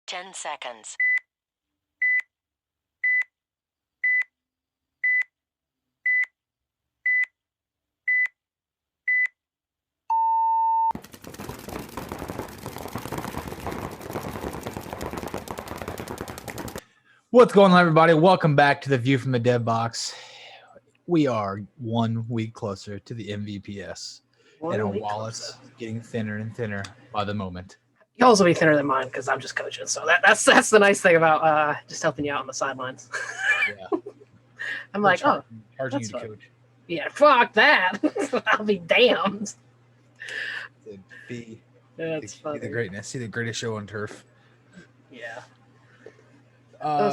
10 seconds. What's going on, everybody? Welcome back to the View from the Dev Box. We are 1 week closer to the MVPS, and our wallets getting thinner and thinner by the moment. Yours will be thinner than mine because I'm just coaching. So that's the nice thing about just helping you out on the sidelines. Yeah, I'm like, charging that's you to fun. coach. Yeah, fuck that. I'll be damned. That's See funny. the greatness. See the greatest show on turf. Yeah.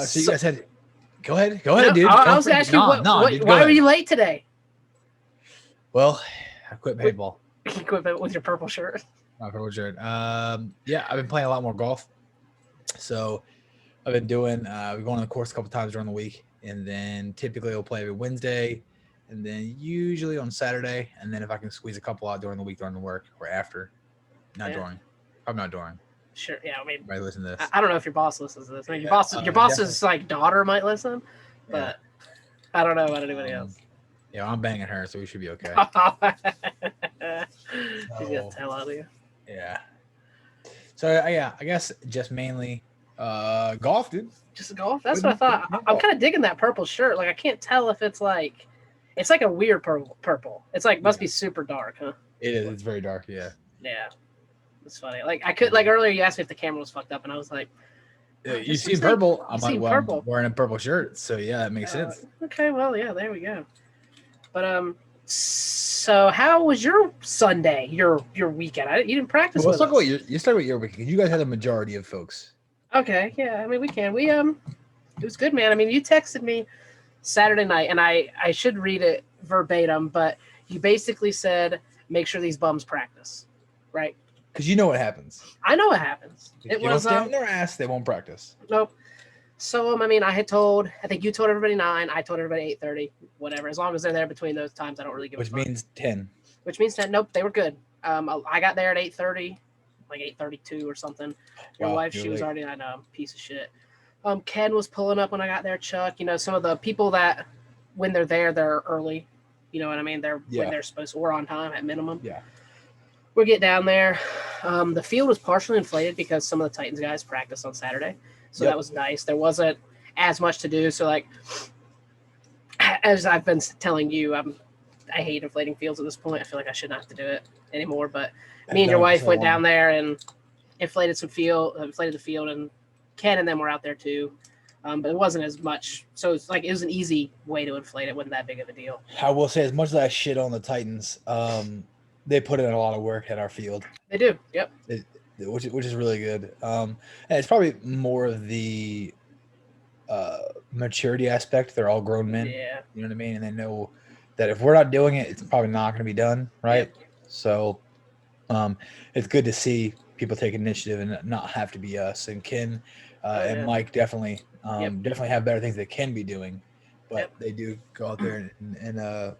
So you guys had. Go ahead, dude. I was asking you, why were you late today? Well, I quit paintball. You quit with your purple shirt. My purple shirt. Yeah, I've been playing a lot more golf. So I've been doing. We're going on the course a couple times during the week, and then typically we'll play every Wednesday, and then usually on Saturday, and then if I can squeeze a couple out during the week during the work or after. During. I'm not during. Sure. Yeah. I mean, everybody listen to this. I don't know if your boss listens to this. I mean, your boss's like daughter might listen, but I don't know about anybody else. Yeah, I'm banging her, so we should be okay. She's gonna tell on you. Yeah. So yeah, I guess just mainly golf, dude. Just golf. That's what I thought. I'm kind of digging that purple shirt. Like I can't tell if it's like a weird purple. It's like must be super dark, huh? It is. It's very dark. Yeah. Yeah. It's funny. Like I could earlier you asked me if the camera was fucked up, and I was like, you see purple. I'm like, well, I'm wearing a purple shirt, so yeah, that makes sense. Okay, well, yeah, there we go. But so how was your Sunday? Your weekend? You didn't practice. Well, let's talk about you start with your weekend. You guys had a majority of folks. Okay, yeah. I mean, we can. It was good, man. I mean, you texted me Saturday night, and I should read it verbatim, but you basically said, make sure these bums practice, right? Because you know what happens. I know what happens. If you don't stay on their ass, they won't practice. Nope. So, I mean, I think you told everybody 9. I told everybody 8:30, whatever. As long as they're there between those times, I don't really give a fuck. Which means 10. Which means 10. Nope, they were good. I got there at 8:30, like 8:32 or something. Your wife, she was already on a piece of shit. Ken was pulling up when I got there, Chuck. You know, some of the people that, when they're there, they're early. You know what I mean? When they're supposed to, we're on time at minimum. Yeah. We'll get down there. The field was partially inflated because some of the Titans guys practiced on Saturday. So that was nice. There wasn't as much to do. So, like, as I've been telling you, I hate inflating fields at this point. I feel like I shouldn't have to do it anymore. But me and your wife went down there and inflated the field, and Ken and them were out there too. But it wasn't as much. So it's like it was an easy way to inflate it. It wasn't that big of a deal. I will say, as much as I shit on the Titans, they put in a lot of work at our field. They do. Yep. Which is really good. And it's probably more of the maturity aspect. They're all grown men. Yeah. You know what I mean? And they know that if we're not doing it, it's probably not going to be done, right? Yep. So it's good to see people take initiative and not have to be us. And Ken and Mike definitely have better things they can be doing. But they do go out there and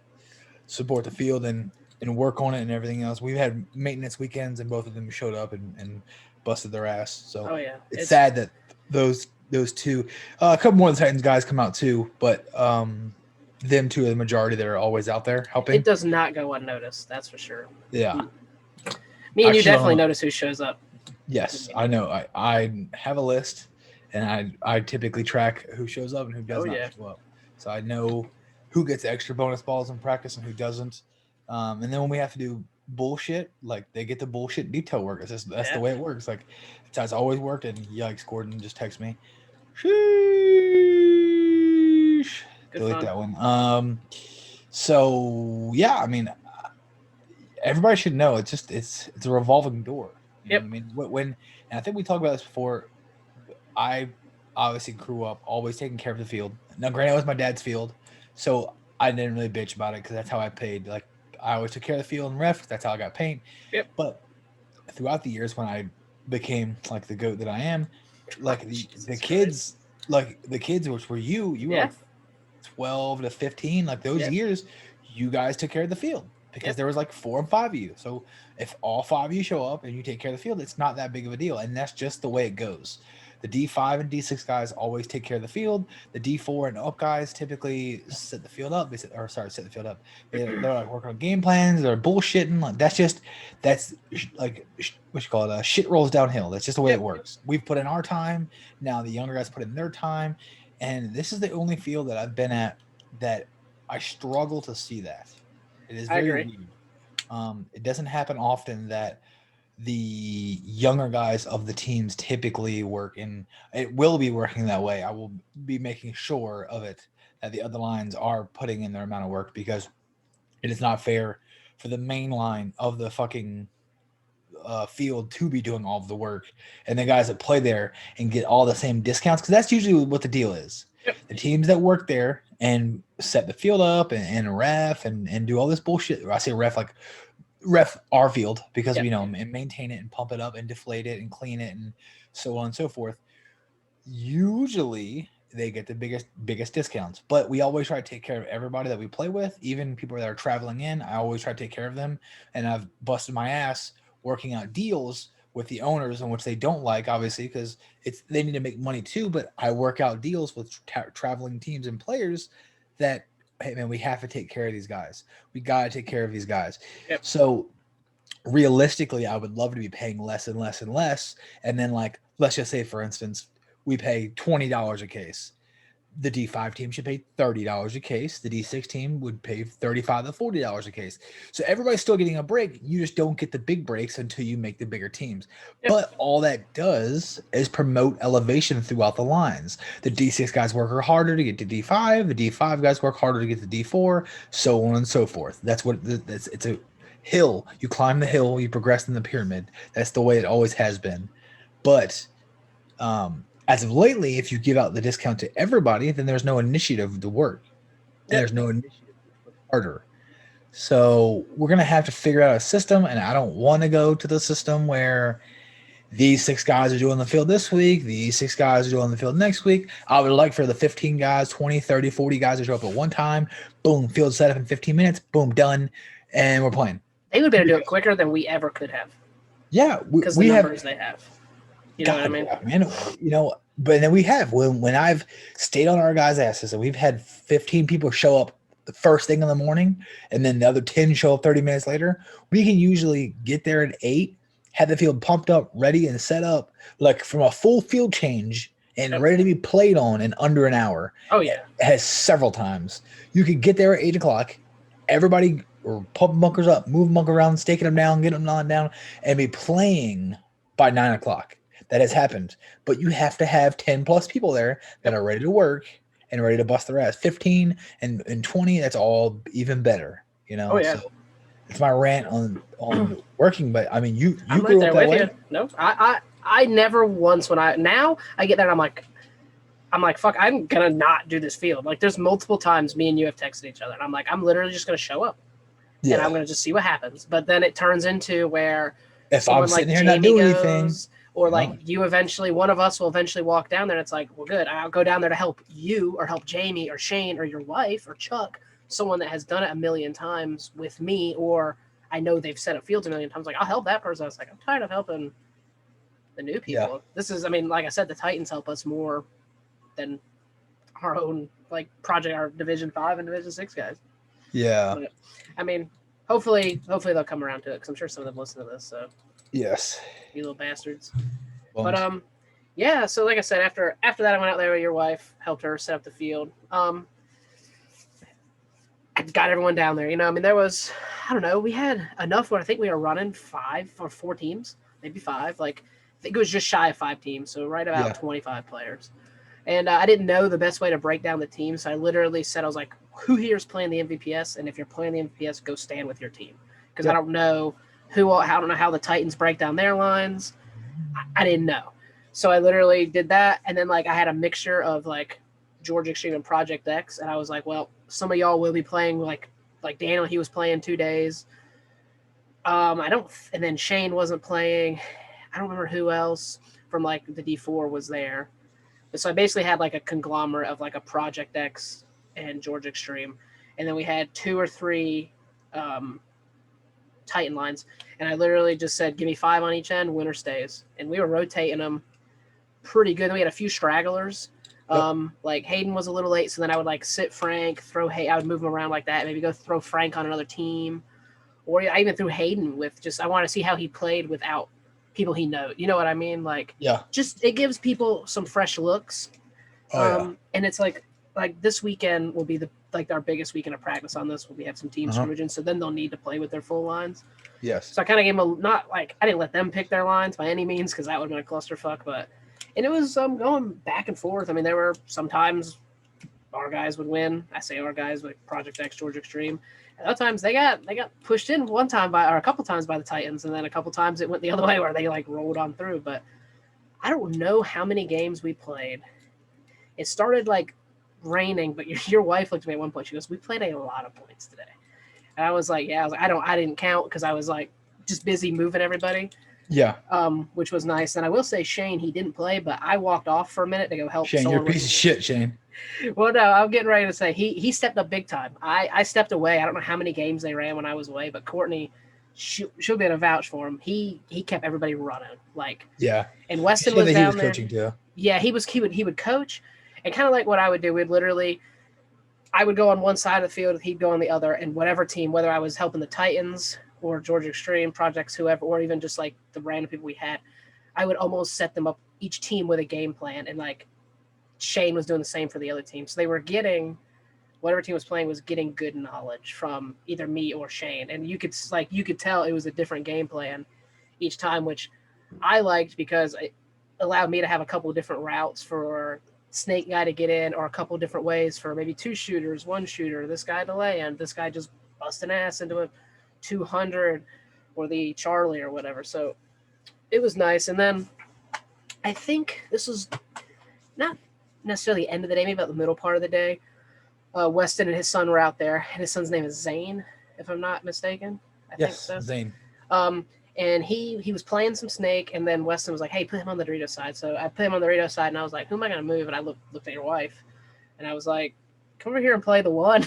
support the field and work on it and everything else. We've had maintenance weekends and both of them showed up and busted their ass. So it's sad that those two, a couple more of the Titans guys come out too, but them two are the majority that are always out there helping. It does not go unnoticed, that's for sure. Yeah. Me and you definitely notice who shows up. Yes, I know. I have a list and I typically track who shows up and who does not show up. So I know who gets extra bonus balls in practice and who doesn't. And then when we have to do bullshit, like they get the bullshit detail work. That's the way it works. Like it's always worked. And yikes, Gordon just text me. Sheesh. Delete that one. So yeah, I mean, everybody should know. It's a revolving door. You know what I mean, when and I think we talked about this before. I obviously grew up always taking care of the field. Now, granted, it was my dad's field, so I didn't really bitch about it because that's how I paid. Like. I always took care of the field and ref. That's how I got paint. Yep. But throughout the years when I became like the GOAT that I am, like the kids, which were you were like 12 to 15, like those years, you guys took care of the field because there was like 4 and 5 of you. So if all 5 of you show up and you take care of the field, it's not that big of a deal. And that's just the way it goes. The D5 and D6 guys always take care of the field. The D4 and up guys typically set the field up. Set the field up. They're like working on game plans. They're bullshitting. Like that's like what you call it. Shit rolls downhill. That's just the way it works. We've put in our time. Now the younger guys put in their time, and this is the only field that I've been at that I struggle to see that. It is very weird. It doesn't happen often that the younger guys of the teams typically work in. It will be working that way. I will be making sure of it that the other lines are putting in their amount of work, because it is not fair for the main line of the fucking field to be doing all of the work and the guys that play there and get all the same discounts, because that's usually what the deal is. The teams that work there and set the field up and ref and do all this bullshit. I say ref like ref our field, because we know, and maintain it and pump it up and deflate it and clean it and so on and so forth. Usually they get the biggest discounts, but we always try to take care of everybody that we play with, even people that are traveling in. I always try to take care of them, and I've busted my ass working out deals with the owners, in which they don't like, obviously, because they need to make money too. But I work out deals with traveling teams and players that, hey man, we have to take care of these guys. We got to take care of these guys. So realistically, I would love to be paying less and less and less. And then, like, let's just say, for instance, we pay $20 a case. The D5 team should pay $30 a case. The D6 team would pay $35 to $40 a case. So everybody's still getting a break. You just don't get the big breaks until you make the bigger teams. But all that does is promote elevation throughout the lines. The D6 guys work harder to get to D5. The D5 guys work harder to get to D4, so on and so forth. It's a hill. You climb the hill, you progress in the pyramid. That's the way it always has been. But as of lately, if you give out the discount to everybody, then there's no initiative to work. There's no initiative to work harder. So we're going to have to figure out a system, and I don't want to go to the system where these 6 guys are doing the field this week, these 6 guys are doing the field next week. I would like for the 15 guys, 20, 30, 40 guys to show up at one time. Boom, field set up in 15 minutes. Boom, done. And we're playing. They would be able to do it quicker than we ever could have. Yeah. Because the numbers they have. You know what I mean? Man, but then we have, when I've stayed on our guys' asses, and we've had 15 people show up the first thing in the morning, and then the other 10 show up 30 minutes later, we can usually get there at 8, have the field pumped up, ready and set up, like from a full field change and ready to be played on in under an hour. Oh, yeah. It has several times. You could get there at 8 o'clock, everybody or pump bunkers up, move bunker around, staking them down, get them on down, and be playing by 9 o'clock. That has happened, but you have to have 10 plus people there that are ready to work and ready to bust their ass. 15 and 20, that's all even better, Oh, yeah. So it's my rant on working, but I mean, you I'm grew right up there that with way. you. No, I never once now I get there and I'm like, fuck, I'm gonna not do this field. Like, there's multiple times me and you have texted each other, and I'm like, I'm literally just gonna show up, and I'm gonna just see what happens. But then it turns into where if I'm sitting here not doing anything. Or one of us will eventually walk down there, and it's like, well, good. I'll go down there to help you or help Jamie or Shane or your wife or Chuck, someone that has done it a million times with me, or I know they've set up fields a million times. Like, I'll help that person. I was like, I'm tired of helping the new people. Yeah. This is, I mean, like I said, the Titans help us more than our own, like, project, our Division 5 and Division 6 guys. Yeah. But, I mean, hopefully they'll come around to it, because I'm sure some of them listen to this, so. Yes. You little bastards. Bummed. But yeah, so like I said, after that I went out there with your wife, helped her set up the field. I got everyone down there. I mean, there was, I don't know, we had enough where I think we were running 5 or 4 teams, maybe 5. Like, I think it was just shy of 5 teams, so right about 25 players. And I didn't know the best way to break down the team, so I literally said, I was like, who here is playing the MVPS? And if you're playing the MVPS, go stand with your team. Because I don't know I don't know how the Titans break down their lines. I didn't know. So I literally did that. And then, like, I had a mixture of, like, George Extreme and Project X. And I was like, well, some of y'all will be playing, like Daniel, he was playing 2 days. And then Shane wasn't playing. I don't remember who else from, like, the D4 was there. So I basically had, like, a conglomerate of, like, a Project X and George Extreme. And then we had 2 or 3 Titan lines, and I literally just said, give me 5 on each end, winner stays. And we were rotating them pretty good. Then we had a few stragglers. Like Hayden was a little late, so then I would like sit Frank, I would move him around like that, maybe go throw Frank on another team, or I even threw Hayden with I want to see how he played without people he knows. You know what I mean? Like, just it gives people some fresh looks. And it's like this weekend will be our biggest weekend of practice on this. We have some team scrimmaging, so then they'll need to play with their full lines. Yes. So I kind of gave them I didn't let them pick their lines by any means because that would have been a clusterfuck, and it was going back and forth. I mean, there were sometimes our guys would win. I say our guys, like Project X, Georgia Extreme. And other times they got pushed in a couple times by the Titans, and then a couple times it went the other way where they like rolled on through. But I don't know how many games we played. It started like raining, but your wife looked at me at one point. She goes, "We played a lot of points today." And I was like, "Yeah." I didn't count because I was like just busy moving everybody. Yeah. Which was nice. And I will say Shane, he didn't play, but I walked off for a minute to go help. Shane, you're a piece of shit, Shane. Well, no, I'm getting ready to say he stepped up big time. I stepped away. I don't know how many games they ran when I was away, but Courtney, she'll be able to vouch for him. He kept everybody running. Like, yeah. And Weston was down there. Coaching too. Yeah, he would coach, and kind of like what I would do. I would go on one side of the field, he'd go on the other, and whatever team, whether I was helping the Titans or Georgia Extreme, Projects, whoever, or even just like the random people we had, I would almost set them up, each team with a game plan. And like Shane was doing the same for the other team. So they were getting, whatever team was playing was getting good knowledge from either me or Shane. And you could tell it was a different game plan each time, which I liked because it allowed me to have a couple of different routes for snake guy to get in, or a couple of different ways for maybe 2 shooters, 1 shooter, this guy to land, this guy just busting ass into a 200 or the Charlie or whatever. So it was nice. And then I think this was not necessarily the end of the day, maybe about the middle part of the day. Weston and his son were out there, and his son's name is Zane, if I'm not mistaken. I think so. Zane. And he was playing some snake, and then Weston was like, "Hey, put him on the Dorito side." So I put him on the Dorito side, and I was like, "Who am I going to move?" And I looked at your wife, and I was like, "Come over here and play the 1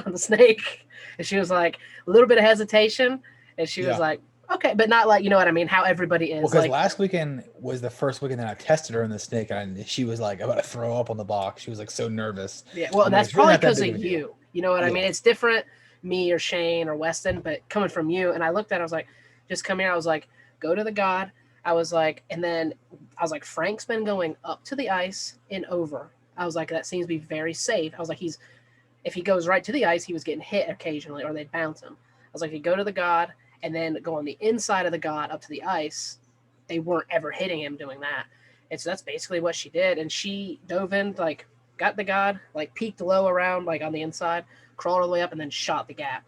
on the snake." And she was like, a little bit of hesitation, and she was like, "Okay," but not like, you know what I mean, how everybody is. Well, because last weekend was the first weekend that I tested her in the snake, and she was like about to throw up on the box. She was like so nervous. Yeah, well, that's probably because of you. You know what I mean? It's different, me or Shane or Weston, but coming from you. And I looked at it, I was like, "Just come here." I was like, "Go to the God." I was like, and then I was like, "Frank's been going up to the ice and over." I was like, "That seems to be very safe." I was like, if he goes right to the ice, he was getting hit occasionally, or they'd bounce him. I was like, if you go to the God and then go on the inside of the God up to the ice, they weren't ever hitting him doing that. And so that's basically what she did. And she dove in, like, got the God, like, peeked low around, like, on the inside, crawled all the way up, and then shot the gap.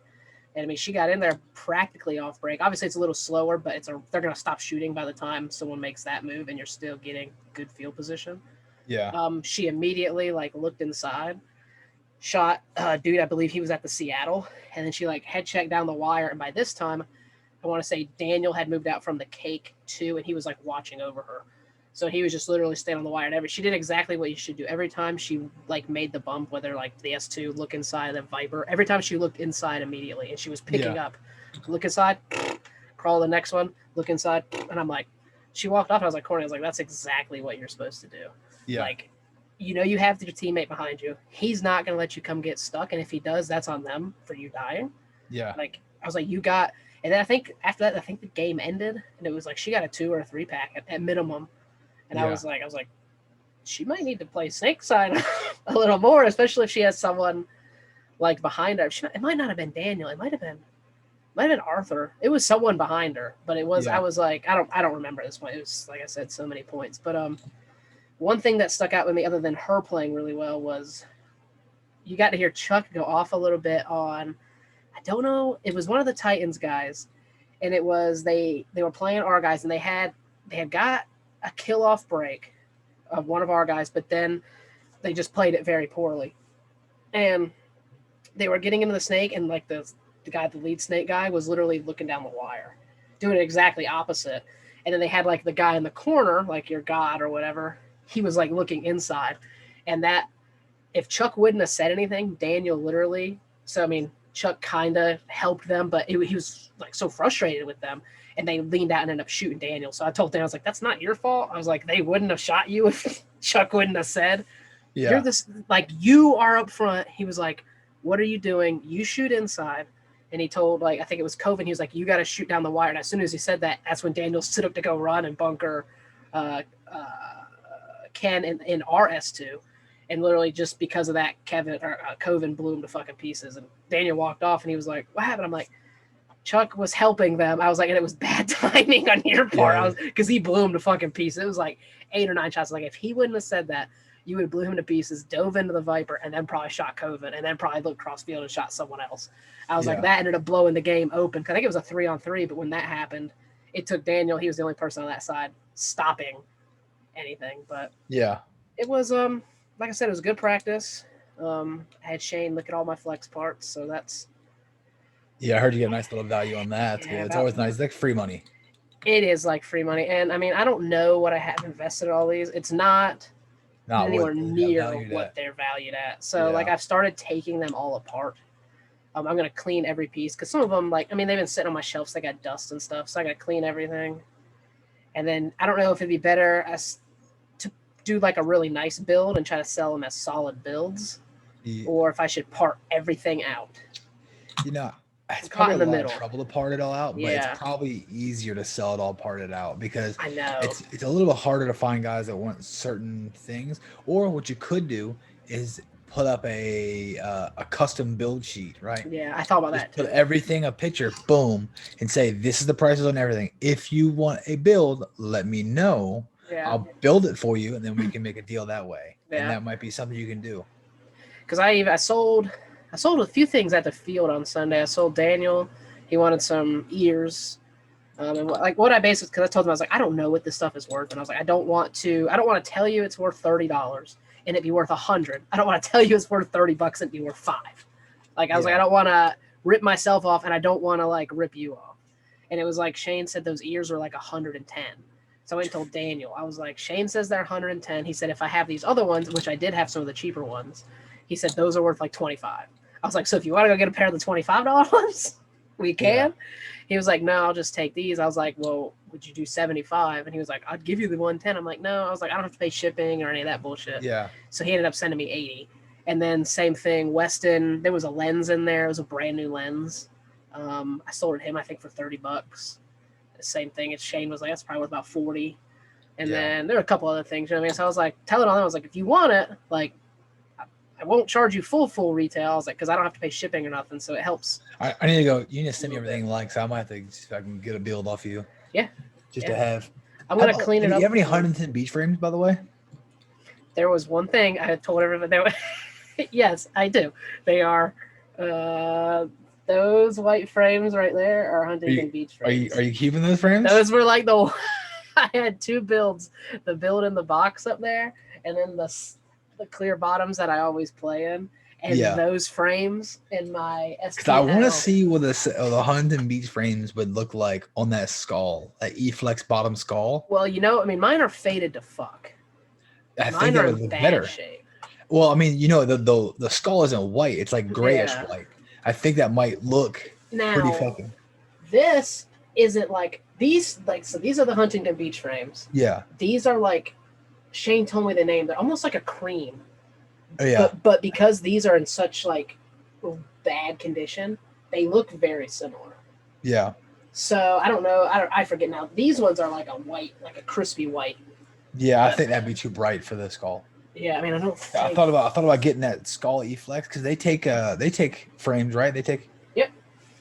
And, I mean, she got in there practically off break. Obviously, it's a little slower, but they're going to stop shooting by the time someone makes that move, and you're still getting good field position. Yeah. She immediately, like, looked inside, shot dude, I believe he was at the Seattle, and then she like head checked down the wire, and by this time I want to say Daniel had moved out from the cake too, and he was like watching over her. So he was just literally staying on the wire, and she did exactly what you should do. Every time she like made the bump, whether like the S2, look inside, the Viper, every time she looked inside immediately, and she was picking up, look inside, crawl the next one, look inside, and I'm like, she walked off, and I was like, Courtney, I was like, that's exactly what you're supposed to do. Yeah. Like, you know, you have your teammate behind you. He's not going to let you come get stuck. And if he does, that's on them for you dying. Yeah. Like, I was like, you got, and then I think after that, I think the game ended, and it was like, she got a 2 or a 3 pack at minimum. And I was like, she might need to play snake side a little more, especially if she has someone like behind her. It might not have been Daniel. It might have been Arthur. It was someone behind her, but it was, I was like, I don't remember at this point. It was, like I said, so many points, but, one thing that stuck out with me other than her playing really well was you got to hear Chuck go off a little bit on, I don't know, it was one of the Titans guys, and it was they were playing our guys, and they had got a kill off break of one of our guys, but then they just played it very poorly. And they were getting into the snake, and like the lead snake guy was literally looking down the wire, doing it exactly opposite. And then they had like the guy in the corner, like your God or whatever, he was like looking inside. And that, if Chuck wouldn't have said anything, Daniel literally, so I mean, Chuck kind of helped them, but he was like so frustrated with them, and they leaned out and ended up shooting Daniel. So I told Daniel, I was like, "That's not your fault." I was like, "They wouldn't have shot you if Chuck wouldn't have said, you're this, like, you are up front." He was like, "What are you doing? You shoot inside." And he told, like, I think it was Coven, he was like, "You got to shoot down the wire." And as soon as he said that, that's when Daniel stood up to go run and bunker Ken in RS2. And literally just because of that, Coven blew him to fucking pieces. And Daniel walked off and he was like, "What happened?" I'm like, "Chuck was helping them." I was like, and it was bad timing on your part. Because he blew him to fucking pieces. It was like 8 or 9 shots. Like, if he wouldn't have said that, you would have blew him to pieces, dove into the Viper, and then probably shot Coven, and then probably looked cross field and shot someone else. I was like, that ended up blowing the game open. Because I think it was a 3-on-3, but when that happened, it took Daniel. He was the only person on that side stopping anything. But it was like I said, it was good practice. I had Shane look at all my flex parts, so that's. Yeah, I heard you get a nice little value on that. That's good. It's always nice. It's like free money. It is like free money, and I mean, I don't know what I have invested in all these. It's not anywhere near what they're valued at. So like I've started taking them all apart. I'm going to clean every piece because some of them, like, I mean, they've been sitting on my shelves. They got dust and stuff. So I got to clean everything. And then I don't know if it'd be better as to do like a really nice build and try to sell them as solid builds or if I should part everything out. You know, it's probably a lot of trouble to part it all out, but it's probably easier to sell it all parted out because I know it's a little bit harder to find guys that want certain things. Or what you could do is put up a custom build sheet, right? Yeah, I thought about that too. Put everything, a picture, boom, and say, this is the prices on everything. If you want a build, let me know. Yeah. I'll build it for you, and then we can make a deal that way. Yeah. And that might be something you can do. Because I sold a few things at the field on Sunday. I sold Daniel. He wanted some ears. And like what I basically, because I told him, I was like, I don't know what this stuff is worth. And I was like, I don't want to tell you it's worth $30 and it'd be worth $100. I don't want to tell you it's worth $30 and it'd be worth $5. Like, I was like, I don't want to rip myself off and I don't want to like rip you off. And it was like, Shane said those ears were like 110. So I went and told Daniel, I was like, Shane says they're 110. He said, if I have these other ones, which I did have some of the cheaper ones, he said, those are worth like 25. I was like, so if you want to go get a pair of the $25 ones, we can. Yeah. He was like, no, I'll just take these. I was like, well, would you do 75? And he was like, I'd give you the 110. I'm like, no. I was like, I don't have to pay shipping or any of that bullshit. Yeah. So he ended up sending me 80. And then same thing, Weston, there was a lens in there. It was a brand new lens. I sold it him, I think, for $30. The same thing as Shane was like, that's probably worth about 40. And then there were a couple other things, you know what I mean? So I was like, telling all them, I was like, if you want it, like, I won't charge you full retail. I was like, because I don't have to pay shipping or nothing, so it helps. I need to go. You need to send me everything like, so I might have to see if I can get a build off of you. Yeah. Just to have. I'm going to clean it up. Do you have any Huntington beach frames, by the way? There was one thing I had told everybody. Yes, I do. They are those white frames right there are Huntington beach frames. Are you keeping those frames? Those were like I had 2 builds. The build in the box up there, and then the clear bottoms that I always play in, and those frames in my STL. Because I want to see what the Huntington Beach frames would look like on that skull, that E-Flex bottom skull. Well, you know, I mean, mine are faded to fuck. Mine are in bad shape. Well, I mean, you know, the skull isn't white; it's like grayish white. I think that might look pretty fucking. This isn't like these. Like, so these are the Huntington Beach frames. Yeah. These are like. Shane told me the name. They're almost like a cream. Oh, yeah. But because these are in such like bad condition, they look very similar. Yeah. So I don't know. I forget now. These ones are like a white, like a crispy white. Yeah, I think that'd be too bright for the skull. Yeah, I mean, I thought about getting that skull E-Flex because they take frames, right? They take. Yep.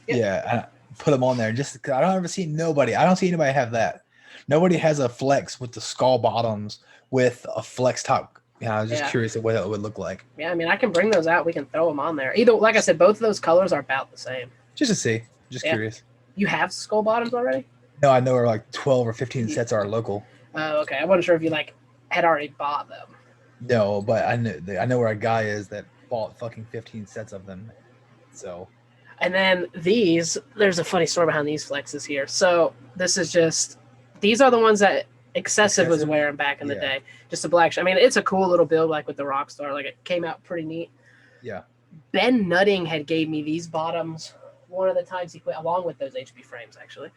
Yeah, and put them on there just because I don't see anybody have that. Nobody has a flex with the skull bottoms with a flex top. Yeah, I was just curious of what it would look like. Yeah, I mean, I can bring those out. We can throw them on there. Either, like I said, both of those colors are about the same. Just to see. Just curious. You have skull bottoms already? No, I know where like 12 or 15 sets are local. Oh, okay. I wasn't sure if you like had already bought them. No, but I know where a guy is that bought fucking 15 sets of them. So. And then there's a funny story behind these flexes here. So this is just, these are the ones that Excessive was wearing back in the day. Just a black shirt. I mean, it's a cool little build, like with the Rockstar. Like, it came out pretty neat. Yeah. Ben Nutting had gave me these bottoms one of the times he quit, along with those HB frames, actually,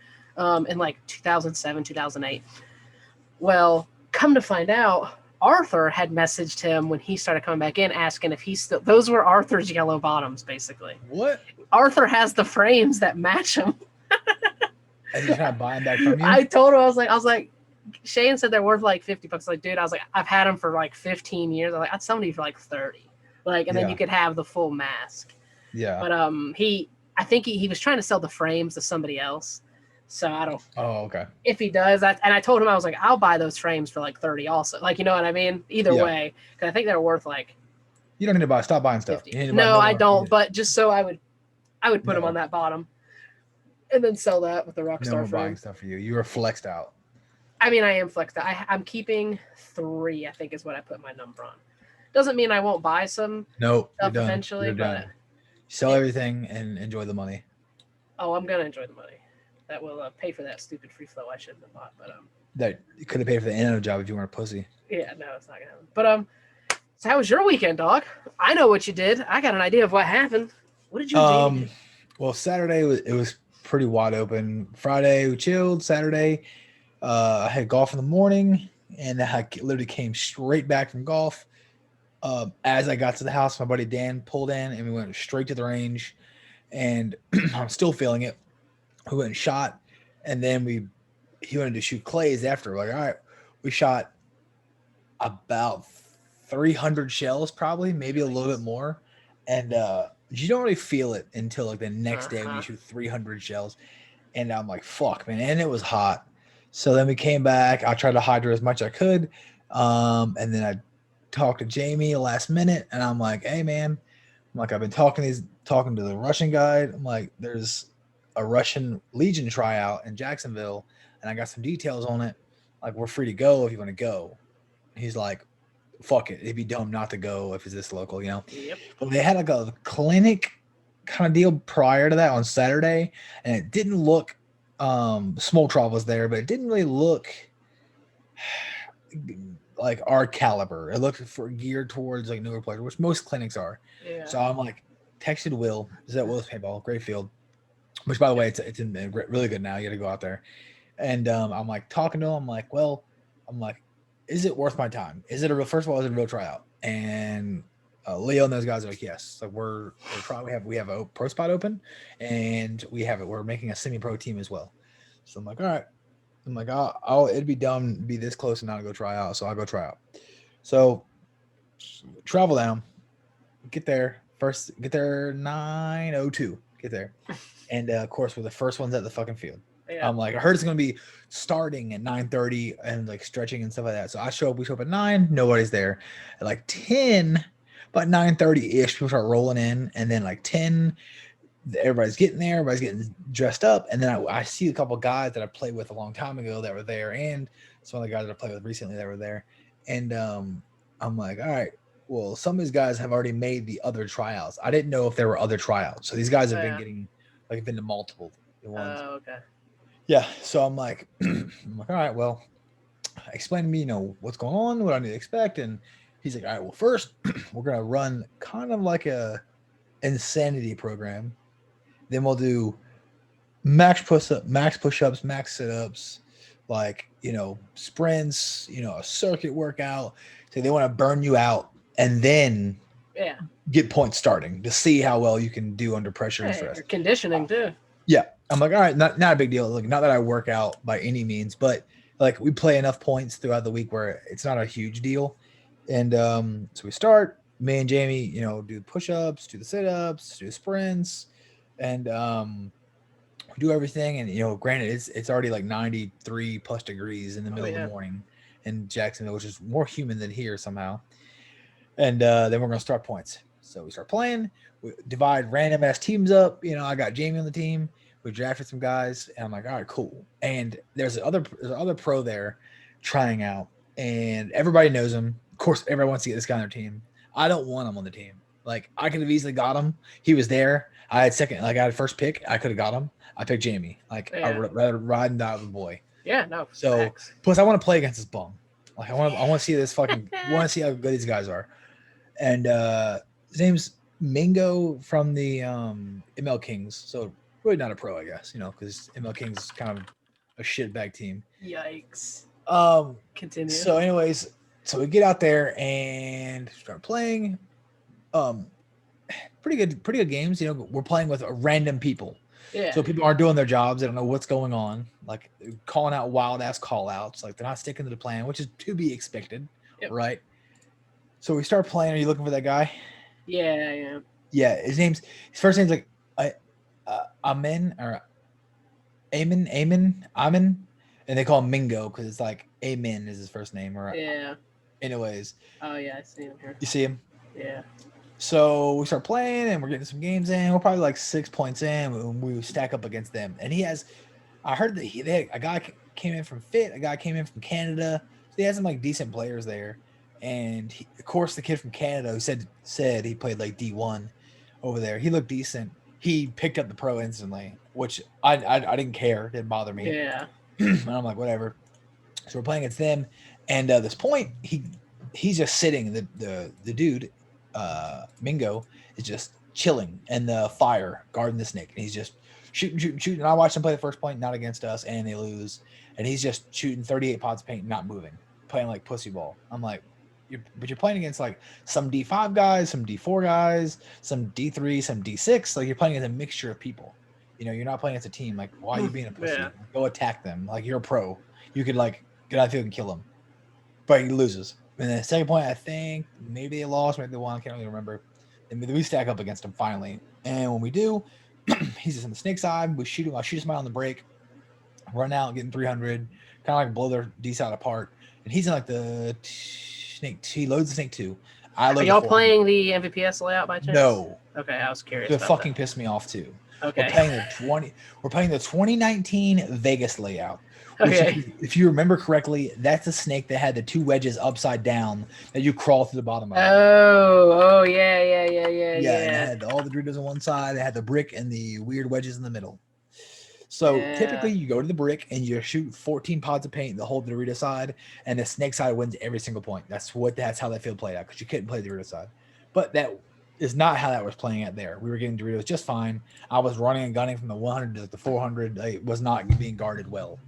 in like 2007, 2008. Well, come to find out, Arthur had messaged him when he started coming back in, asking if he still. Those were Arthur's yellow bottoms, basically. What? Arthur has the frames that match him. And he's trying to buy them back from you? I told him, I was like, Shane said they're worth like $50. Like, dude, I was like, I've had them for like 15 years. I was like, I'd sell them for like 30. Like, and then you could have the full mask. Yeah. But I think he was trying to sell the frames to somebody else. So I don't. Oh, okay. If he does, and I told him, I was like, I'll buy those frames for like 30 also. Like, you know what I mean? Either way, because I think they're worth like. You don't need to stop buying stuff. No, I don't. But just so I would put them on that bottom, and then sell that with the Rockstar frame. Buying stuff for you. You were flexed out. I mean, I am flexed out. I'm keeping 3. I think is what I put my number on. Doesn't mean I won't buy some. Stuff eventually. But sell everything and enjoy the money. Oh, I'm gonna enjoy the money. That will pay for that stupid free flow I shouldn't have bought. But that could have paid for the Nano job if you weren't a pussy. Yeah, no, it's not gonna happen. But so how was your weekend, dog? I know what you did. I got an idea of what happened. What did you do? Well, Saturday it was pretty wide open. Friday we chilled. Saturday, I had golf in the morning, and I literally came straight back from golf. As I got to the house, my buddy Dan pulled in, and we went straight to the range. And I'm still feeling it. We went and shot, and then he wanted to shoot clays after. Like, all right, we shot about 300 shells, probably, maybe a little bit more. And you don't really feel it until like the next day when you shoot 300 shells. And I'm like, fuck, man. And it was hot. So then we came back. I tried to hydrate as much as I could. And then I talked to Jamie last minute, and I'm like, hey, man. I'm like, I've been talking to the Russian guide. I'm like, there's a Russian Legion tryout in Jacksonville, and I got some details on it. Like, we're free to go if you want to go. He's like, fuck it. It'd be dumb not to go if it's this local, you know? Yep. But they had like a clinic kind of deal prior to that on Saturday, and it didn't look, Smoltrov was there, but it didn't really look like our caliber. It looked geared towards like newer players, which most clinics are. Yeah. So I'm like, texted Will. Is that Will's paintball? Great field. Which, by the way, it's in really good now. You got to go out there. And I'm like talking to him. I'm like, is it worth my time? Is it first of all, is it a real tryout? And Leo and those guys are like, yes. Like we have a pro spot open, and we're making a semi-pro team as well. So I'm like, all right. I'm like, it'd be dumb to be this close and not go try out. So I'll go try out. So travel down, get there 9:02. Get there. And of course, we're the first ones at the fucking field. Yeah. I'm like, I heard it's gonna be starting at 9:30 and like stretching and stuff like that. So we show up at 9, nobody's there. At like 10, about 9:30-ish, people start rolling in, and then like 10, everybody's getting there, everybody's getting dressed up, and then I see a couple of guys that I played with a long time ago that were there, and some of the guys that I played with recently that were there. And I'm like, all right, well, some of these guys have already made the other tryouts. I didn't know if there were other tryouts. So these guys have been to multiple ones. Oh, okay. Yeah. So I'm like, all right, well, explain to me, what's going on, what I need to expect. And he's like, all right, well, first we're going to run kind of like a insanity program. Then we'll do max push-ups, max sit-ups, like, sprints, a circuit workout. So they want to burn you out and then get points starting to see how well you can do under pressure and stress. Your conditioning too. Yeah. I'm like, all right, not a big deal. Like, not that I work out by any means, but like we play enough points throughout the week where it's not a huge deal. And so we start, me and Jamie, do push-ups, do the sit-ups, do the sprints, and we do everything. And granted, it's already like 93 plus degrees in the middle of the morning in Jacksonville, which is more humid than here somehow. And then we're gonna start points. So we start playing. We divide random ass teams up. I got Jamie on the team. We drafted some guys, and I'm like, all right, cool. And there's other pro there trying out, and everybody knows him. Of course, everybody wants to get this guy on their team. I don't want him on the team. Like, I could have easily got him. He was there. I had first pick. I could have got him. I picked Jamie. Like, I would rather ride and die with the boy. Yeah, no. So facts. Plus, I want to play against this bum. Like, I want to see this fucking. want to see how good these guys are. And his name's Mingo from the ML Kings. So really not a pro, I guess, because ML Kings is kind of a shitbag team. Yikes. Continue. So anyways, so we get out there and start playing. Pretty good games. We're playing with random people. Yeah. So people aren't doing their jobs. They don't know what's going on. Like calling out wild ass call outs. Like they're not sticking to the plan, which is to be expected, right? So we start playing. Are you looking for that guy? Yeah, I am. Yeah, his first name's like Amen or Amen, and they call him Mingo because it's like Amen is his first name. Or anyways. Oh yeah, I see him here. You see him? Yeah. So we start playing and we're getting some games in. We're probably like 6 points in when we stack up against them. And I heard that a guy came in from Fit, a guy came in from Canada. So he has some like decent players there. And of course, the kid from Canada who said he played like D1 over there. He looked decent. He picked up the pro instantly, which I didn't care. It didn't bother me. Yeah. And I'm like, whatever. So we're playing against them. And at this point, he's just sitting. The dude, Mingo, is just chilling in the fire, guarding the snake. And he's just shooting. And I watched him play the first point, not against us, and they lose. And he's just shooting 38 pots of paint, not moving, playing like pussy ball. I'm like, but you're playing against like some D5 guys, some D4 guys, some D3, some D6. Like you're playing against a mixture of people. You're not playing against a team. Like, why are you being a pussy? Yeah. Go attack them. Like you're a pro. You could like get out the field and kill him. But he loses. And then the second point, I think maybe they lost, maybe they won. I can't really remember. And we stack up against him finally. And when we do, he's just on the snake side. We shoot him. I shoot him out on the break, run out, getting 300, kind of like blow their D side apart. And he's in like the snake. He loads the snake 2. Are y'all playing the MVPS layout by chance? No. Okay, I was curious. It fucking pissed me off too. Okay. We're playing the 2019 Vegas layout. Okay. If you remember correctly, that's the snake that had the 2 wedges upside down that you crawl through the bottom of. Oh, yeah. Yeah, and it had all the Doritos on one side. It had the brick and the weird wedges in the middle. So typically you go to the brick and you shoot 14 pods of paint, the whole Dorito side, and the snake side wins every single point. That's how that field played out because you couldn't play the Dorito side. But that is not how that was playing out there. We were getting Doritos just fine. I was running and gunning from the 100 to the 400. It was not being guarded well.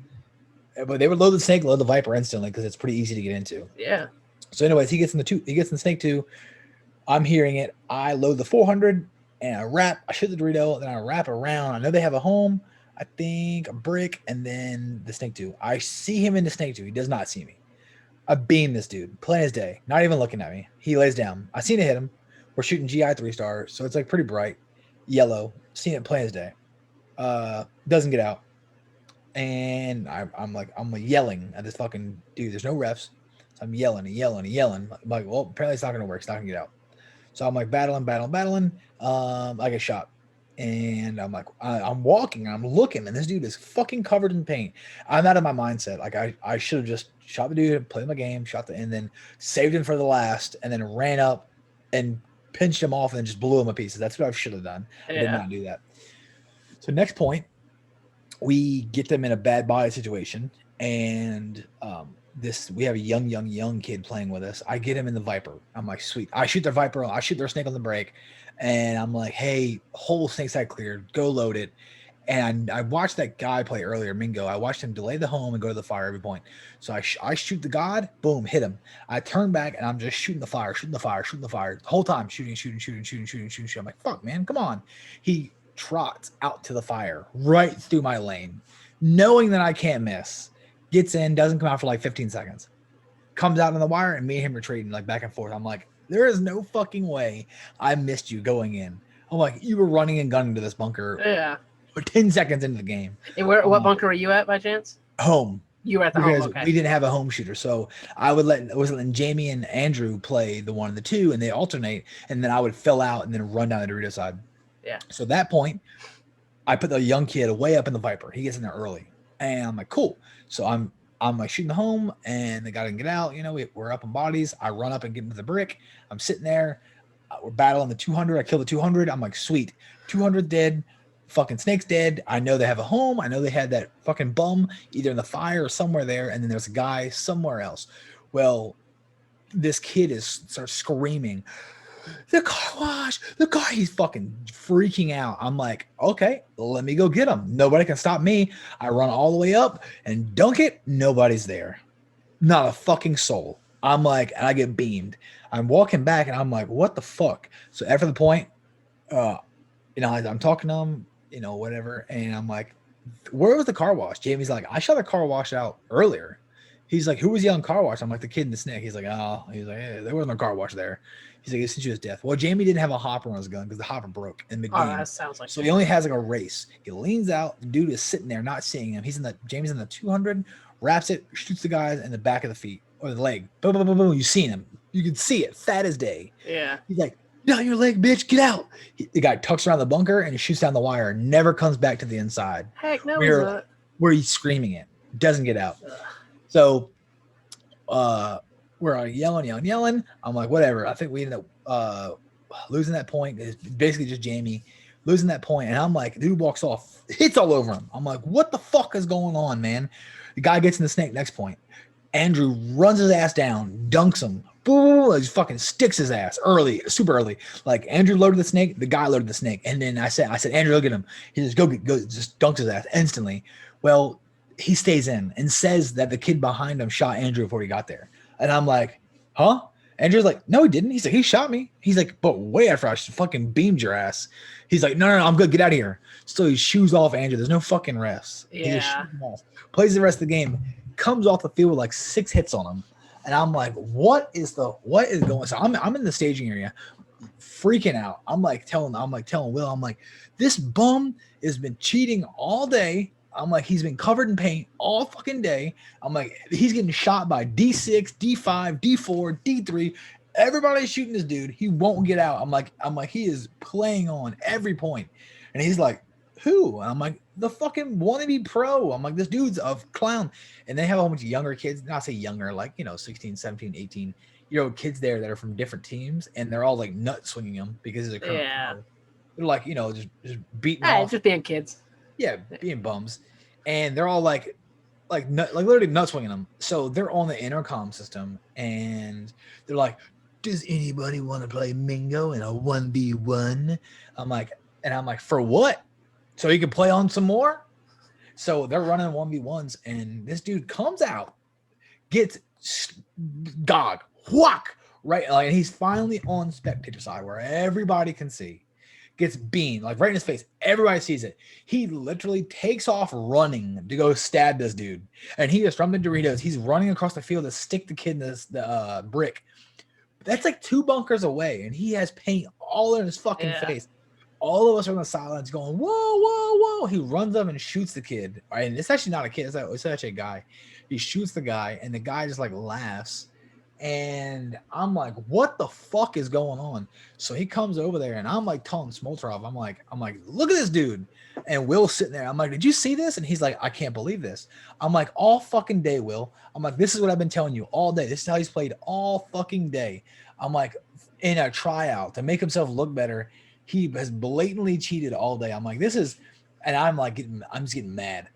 But they would load the snake, load the Viper instantly because it's pretty easy to get into. Yeah. So anyways, he gets in the snake 2. I'm hearing it. I load the 400 and I shoot the Dorito, then I wrap around. I know they have a home. I think a brick and then the snake 2. I see him in the snake 2. He does not see me. I beam this dude, plain as day, not even looking at me. He lays down. I seen it hit him. We're shooting GI 3-star, so it's like pretty bright, yellow. Seen it plain as day. Doesn't get out. And I'm yelling at this fucking dude. There's no refs. So I'm yelling. I'm like, well, apparently it's not going to work. It's not going to get out. So I'm like battling. I get shot. And I'm like, I'm walking. I'm looking. And this dude is fucking covered in paint. I'm out of my mindset. Like I should have just shot the dude, played my game, and then saved him for the last. And then ran up and pinched him off and then just blew him to pieces. That's what I should have done. Yeah. I did not do that. So next point. We get them in a bad body situation, and we have a young kid playing with us. I get him in the Viper. I'm like, sweet. I shoot their Viper. I shoot their snake on the break, and I'm like, hey, whole snake side cleared. Go load it. And I watched that guy play earlier, Mingo. I watched him delay the home and go to the fire every point. So I shoot the god, boom, hit him. I turn back and I'm just shooting the fire. The whole time, shooting. I'm like, fuck, man, come on. He trots out to the fire right through my lane, knowing that I can't miss. Gets in, doesn't come out for like 15 seconds. Comes out on the wire, and me and him are trading like back and forth. I'm like, there is no fucking way I missed you going in. I'm like, you were running and gunning to this bunker. Yeah. Or 10 seconds into the game. And what bunker were you at by chance? Home. You were at the home. Okay. We didn't have a home shooter, so I was letting Jamie and Andrew play the 1 and the 2, and they alternate, and then I would fill out and then run down the Dorito side. Yeah. So at that point, I put the young kid way up in the Viper. He gets in there early, and I'm like, cool. So I'm like shooting the home, and the guy didn't get out. We're up in bodies. I run up and get into the brick. I'm sitting there. We're battling the 200. I kill the 200. I'm like, sweet. 200 dead. Fucking snake's dead. I know they have a home. I know they had that fucking bum either in the fire or somewhere there, and then there's a guy somewhere else. Well, this kid starts screaming, the car wash, the car. He's fucking freaking out. I'm like, okay, let me go get him. Nobody can stop me. I run all the way up and dunk it. Nobody's there. Not a fucking soul. I'm like, and I get beamed. I'm walking back and I'm like, what the fuck? So after the point, I'm talking to him, whatever. And I'm like, where was the car wash? Jamie's like, I shot the car wash out earlier. He's like, who was yelling car wash? I'm like, the kid in the snake. He's like, hey, there wasn't a car wash there. He's like, it's since his death. Well, Jamie didn't have a hopper on his gun because the hopper broke in mid-game. Oh, that sounds like so he only has like a race. He leans out. The dude is sitting there, not seeing him. Jamie's in the 200, wraps it, shoots the guys in the back of the feet or the leg. Boom, boom, boom, boom. You seen him. You can see it. Fat as day. Yeah. He's like, down your leg, bitch. Get out. The guy tucks around the bunker and he shoots down the wire. Never comes back to the inside. Heck no, where he's screaming it. Doesn't get out. Ugh. So we're yelling. I'm like, whatever. I think we ended up losing that point. It's basically just Jamie losing that point. And I'm like, dude walks off, hits all over him. I'm like, what the fuck is going on, man? The guy gets in the snake next point. Andrew runs his ass down, dunks him. Boom, he fucking sticks his ass early, super early. Like Andrew loaded the snake, the guy loaded the snake. And then I said, Andrew, look at him. He just go, just dunks his ass instantly. Well, he stays in and says that the kid behind him shot Andrew before he got there. And I'm like, huh? Andrew's like, no, he didn't. He's like, he shot me. He's like, but way after I fucking beamed your ass. He's like, no, I'm good. Get out of here. So he shoos off Andrew. There's no fucking rest. Yeah. He just shoots him off. Plays the rest of the game. Comes off the field with like 6 hits on him. And I'm like, what is going on? So I'm in the staging area freaking out. I'm like telling Will, I'm like, this bum has been cheating all day. I'm like, he's been covered in paint all fucking day. I'm like, he's getting shot by D6, D5, D4, D3. Everybody's shooting this dude. He won't get out. I'm like, he is playing on every point. And he's like, who? And I'm like, the fucking wannabe pro. I'm like, this dude's a clown. And they have a whole bunch of younger kids. Not say younger, like, 16, 17, 18 year old kids there that are from different teams. And they're all like nut swinging him because he's a criminal. Yeah. They're like, just beating off. Just being kids. Yeah, being bums. And they're all like literally nut swinging them. So they're on the intercom system and they're like, does anybody want to play Mingo in a 1v1? I'm like, for what? So he can play on some more? So they're running 1v1s and this dude comes out, gets Gog, whack, right? Like, and he's finally on spectator side where everybody can see. Gets beamed, like right in his face. Everybody sees it. He literally takes off running to go stab this dude. And he is from the Doritos. He's running across the field to stick the kid in the brick. That's like 2 bunkers away. And he has paint all in his fucking face. All of us are on the sidelines going, whoa, whoa, whoa. He runs up and shoots the kid. And it's actually not a kid. It's actually a guy. He shoots the guy. And the guy just like laughs. And I'm like, what the fuck is going on? So he comes over there and I'm like telling Smoltrov, I'm like, look at this dude. And Will's sitting there. I'm like, did you see this? And he's like, I can't believe this. I'm like, all fucking day, Will. I'm like, this is what I've been telling you all day. This is how he's played all fucking day. I'm like, in a tryout to make himself look better. He has blatantly cheated all day. I'm like, this is, and I'm just getting mad.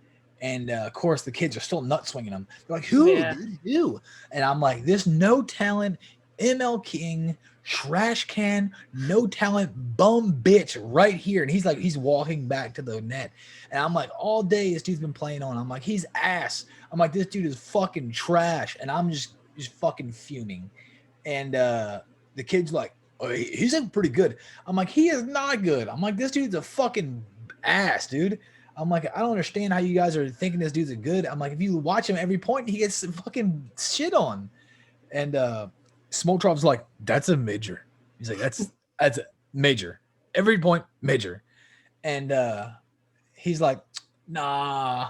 And of course, the kids are still nut swinging him. They're like, who? Who? And I'm like, this no talent, ML King, trash can, no talent, bum bitch right here. And he's walking back to the net. And I'm like, all day this dude's been playing on. I'm like, he's ass. I'm like, this dude is fucking trash. And I'm just fucking fuming. And the kid's like, oh, he's pretty good. I'm like, he is not good. I'm like, this dude's a fucking ass, dude. I'm like, I don't understand how you guys are thinking this dude's a good. I'm like, if you watch him every point, he gets fucking shit on. And Smoltrov's like, that's a major. He's like, that's a major. Every point, major. And he's like, nah.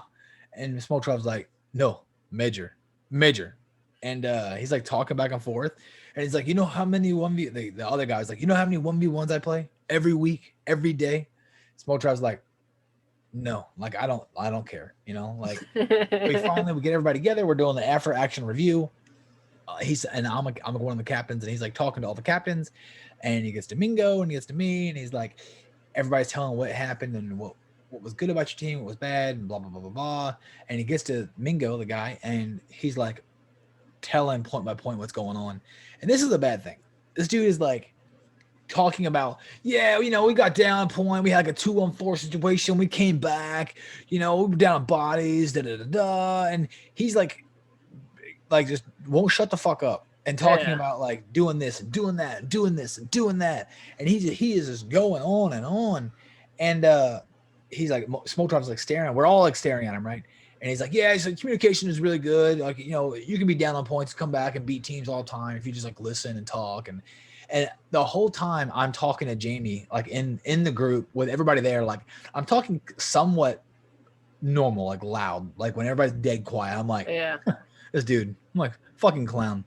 And Smoltrov's like, no, major. And he's like talking back and forth. And he's like, you know how many 1v, the other guy's like, you know how many 1v1s I play every week, every day? Smoltrov's like, no, like I don't care, like we get everybody together. We're doing the after action review. I'm one of the captains, and he's like talking to all the captains, and he gets to Mingo and he gets to me, and he's like, everybody's telling what happened and what was good about your team, what was bad, and blah blah blah blah blah. And he gets to Mingo, the guy, and he's like telling point by point what's going on. And this is a bad thing. This dude is like talking about, yeah, you know, we got down point. We had like a 2-on-4 situation. We came back, you know, we were down on bodies, and he's like just won't shut the fuck up and talking about like doing this and doing that and doing this and doing that. And he is just going on and on. And he's like, Smoltron's like staring. We're all like staring at him, right? And he's like, yeah, he's like, communication is really good. Like, you know, you can be down on points, come back and beat teams all the time if you just like listen and talk. And the whole time I'm talking to Jamie, like in the group with everybody there, like I'm talking somewhat normal, like loud, like when everybody's dead quiet. I'm like, this dude, I'm like, fucking clown.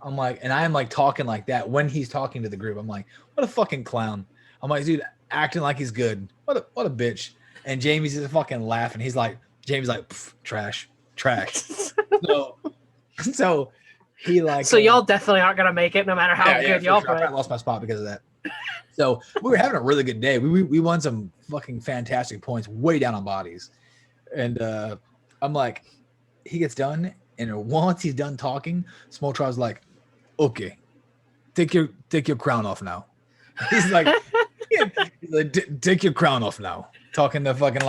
I'm like, and I'm like talking like that when he's talking to the group. I'm like, what a fucking clown. I'm like, dude, acting like he's good. What a bitch. And Jamie's just fucking laughing. He's like, Jamie's like, trash. So he like. So y'all definitely aren't gonna make it, no matter how good y'all play. I lost my spot because of that. So we were having a really good day. We won some fucking fantastic points, way down on bodies, and I'm like, he gets done, and once he's done talking, Smoltron's like, okay, take your crown off now. He's like, take your crown off now. Talking to fucking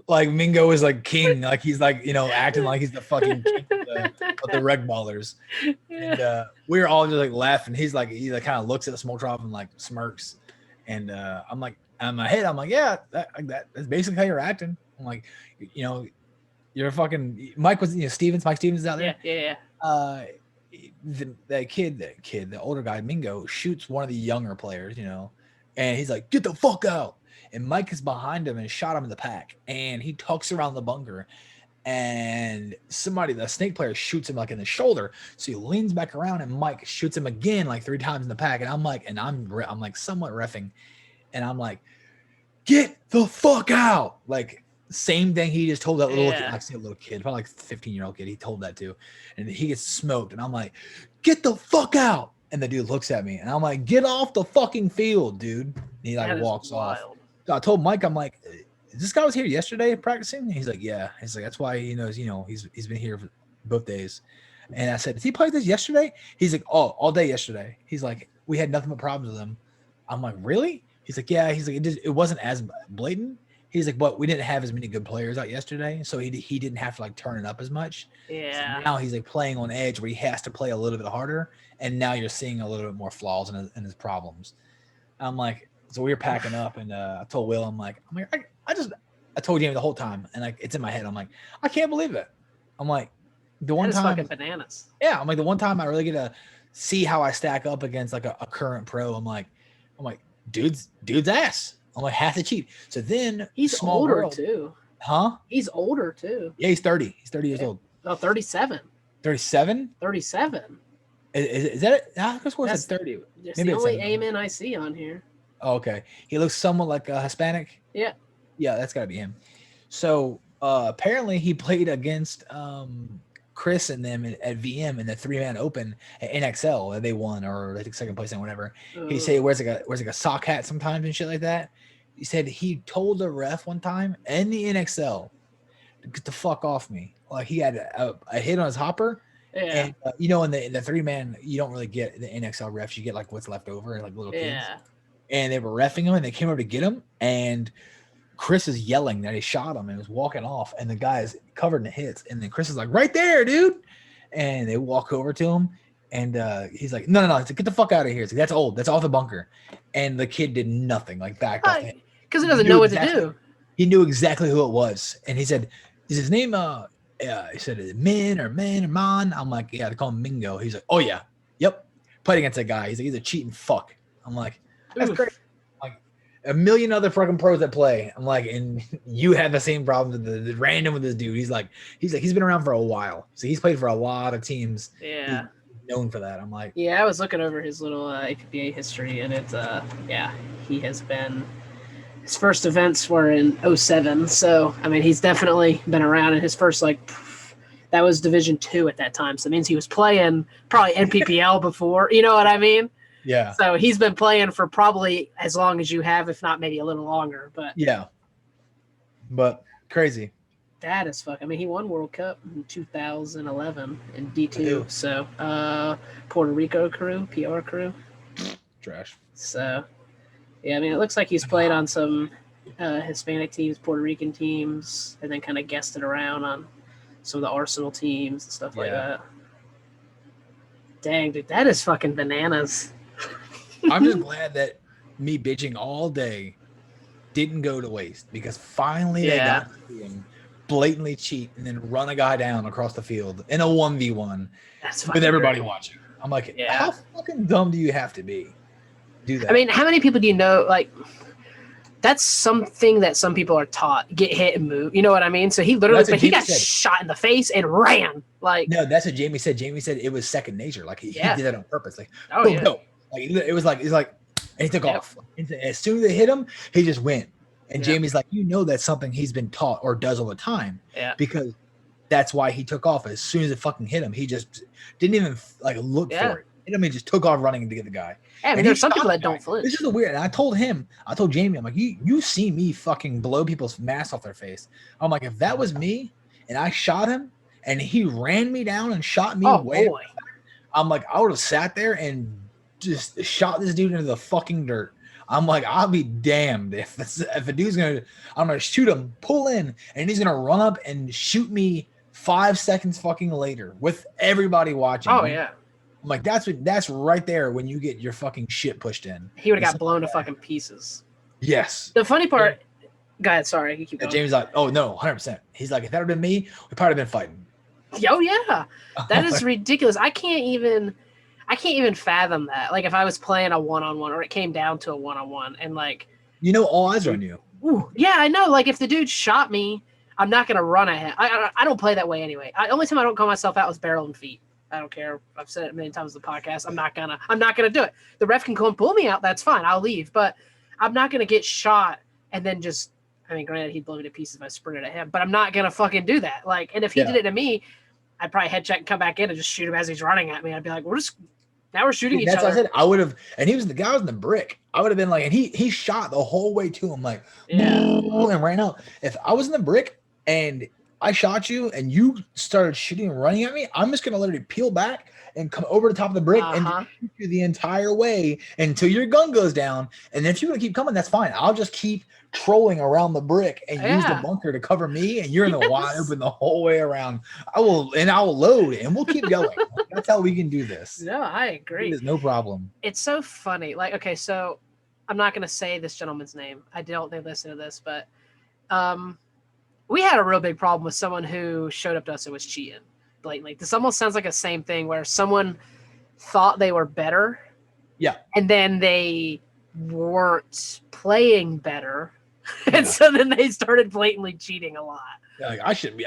like Mingo is like king, like he's like, you know, acting like he's the fucking king of the reg ballers. And we're all just like laughing. He like kind of looks at the Smoltron and like smirks. And I'm like, in my head, I'm like, yeah, that's basically how you're acting. I'm like, you know, you're fucking Mike was, you know, Mike Stevens is out there. Yeah. The older guy, Mingo, shoots one of the younger players, you know, and he's like, get the fuck out. And Mike is behind him and shot him in the pack. And he tucks around the bunker. And the snake player shoots him like in the shoulder. So he leans back around and Mike shoots him again like 3 times in the pack. And I'm like, I'm like somewhat reffing. And I'm like, get the fuck out. Like, same thing he just told that little kid. I see a little kid, probably like 15-year-old kid. He told that to. And he gets smoked. And I'm like, get the fuck out. And the dude looks at me. And I'm like, get off the fucking field, dude. And he like walks off. So I told Mike, I'm like, this guy was here yesterday practicing. And he's like, yeah. He's like, that's why he knows, you know, he's been here for both days. And I said, did he play this yesterday? He's like, oh, all day yesterday. He's like, we had nothing but problems with him. I'm like, really? He's like, yeah. He's like, it wasn't as blatant. He's like, but we didn't have as many good players out yesterday, so he didn't have to like turn it up as much. Yeah. So now he's like playing on edge where he has to play a little bit harder, and now you're seeing a little bit more flaws in his problems. I'm like, so we were packing up, and I told Will, I'm like, I told Jamie the whole time, and like it's in my head. I'm like, I can't believe it. I'm like, the one time, fucking bananas. Yeah, I'm like the one time I really get to see how I stack up against like a current pro. I'm like, dude's ass. I'm like, half the cheap. So then he's older too. Huh? He's older too. Yeah, he's 30. He's 30 years old. Oh, 37. 37? 37. Is that it? I could swear it's 30. That's the only amen I see on here. Oh, okay. He looks somewhat like a Hispanic. Yeah. Yeah, that's gotta be him. So apparently he played against Chris and them at VM in the 3-man open at NXL, and they won, or I think second place and whatever. He said he wears like a sock hat sometimes and shit like that. He said he told the ref one time in the NXL to get the fuck off me. Like he had a hit on his hopper. Yeah. And you know, in the 3-man, you don't really get the NXL refs. You get like what's left over, like little kids. Yeah. And they were reffing him, and they came over to get him, and Chris is yelling that he shot him and was walking off, and the guy is covered in hits. And then Chris is like, right there, dude. And they walk over to him, and he's like, no. He's like, get the fuck out of here. He's like, that's old. That's off the bunker. And the kid did nothing, like backed off. Because he doesn't know what to do. He knew exactly who it was. And he said, is his name, he said, is it Min or Man? I'm like, yeah, they call him Mingo. He's like, oh, yeah. Yep. Played against that guy. He's like, he's a cheating fuck. I'm like, that's great. Like a million other fucking pros that play. I'm like, and you have the same problem. The random with this dude. He's he's been around for a while. So he's played for a lot of teams. Yeah. He's known for that. I'm like, yeah, I was looking over his little APBA history, and it's he has been. His first events were in 2007, so I mean he's definitely been around. In his first that was Division 2 at that time, so it means he was playing probably NPPL before. You know what I mean? Yeah. So he's been playing for probably as long as you have, if not maybe a little longer. But yeah. But crazy. That is fuck. I mean, he won World Cup in 2011 in D2. So Puerto Rico crew, PR crew. Trash. So Yeah, I mean, it looks like he's played on some Hispanic teams, Puerto Rican teams, and then kind of guested around on some of the Arsenal teams and stuff like that. Dang, dude, that is fucking bananas. I'm just glad that me bitching all day didn't go to waste, because finally they got to see him blatantly cheat and then run a guy down across the field in a 1v1 with everybody watching. I'm like, how fucking dumb do you have to be? Do that. I mean, how many people do you know? Like, that's something that some people are taught: get hit and move. You know what I mean? So he literally, he got shot in the face and ran. Like, no, that's what Jamie said. Jamie said it was second nature. Like he did that on purpose. Like, no. Like it was like and he took off. As soon as they hit him, he just went. And Jamie's like, that's something he's been taught or does all the time. Yeah. Because that's why he took off. As soon as it fucking hit him, he just didn't even like look for it. Hit him, he just took off running to get the guy. Yeah, I mean, there's some people that don't flinch. This is weird. And I told Jamie, I'm like, you see me fucking blow people's masks off their face. I'm like, if that was me and I shot him and he ran me down and shot me I'm like, I would have sat there and just shot this dude into the fucking dirt. I'm like, I'll be damned if a dude's I'm gonna shoot him, pull in, and he's gonna run up and shoot me 5 seconds fucking later with everybody watching. Oh yeah. I'm like, that's right there when you get your fucking shit pushed in. He would have got blown to fucking pieces. Yes. The funny part, go ahead, sorry, you keep going. Jamie's like, oh no, 100%. He's like, if that had been me, we'd probably been fighting. Oh yeah. That is ridiculous. I can't even fathom that. Like if I was playing a one-on-one or it came down to a one-on-one and like, all eyes are on you. Ooh, yeah, I know. Like if the dude shot me, I'm not going to run at him. I don't play that way anyway. Only time I don't call myself out is barrel and feet. I don't care. I've said it many times in the podcast. I'm not gonna do it. The ref can come pull me out. That's fine. I'll leave. But I'm not gonna get shot and then just. I mean, granted, he'd blow me to pieces if I sprinted at him. But I'm not gonna fucking do that. Like, and if he did it to me, I'd probably head check and come back in and just shoot him as he's running at me. I'd be like, we're shooting each other. That's what I said. I would have, and the guy was in the brick. I would have been like, and he shot the whole way to him, like, and ran out. If I was in the brick and I shot you and you started shooting and running at me, I'm just going to literally peel back and come over the top of the brick and shoot you the entire way until your gun goes down. And if you want to keep coming, that's fine. I'll just keep trolling around the brick and use the bunker to cover me, and you're in the wide open the whole way around. I'll load and we'll keep going. That's how we can do this. No, I agree. There's no problem. It's so funny. Like, okay, so I'm not going to say this gentleman's name. I don't think they listen to this, but we had a real big problem with someone who showed up to us and was cheating blatantly. This almost sounds like the same thing where someone thought they were better. Yeah. And then they weren't playing better. And so then they started blatantly cheating a lot. Yeah, like, I shouldn't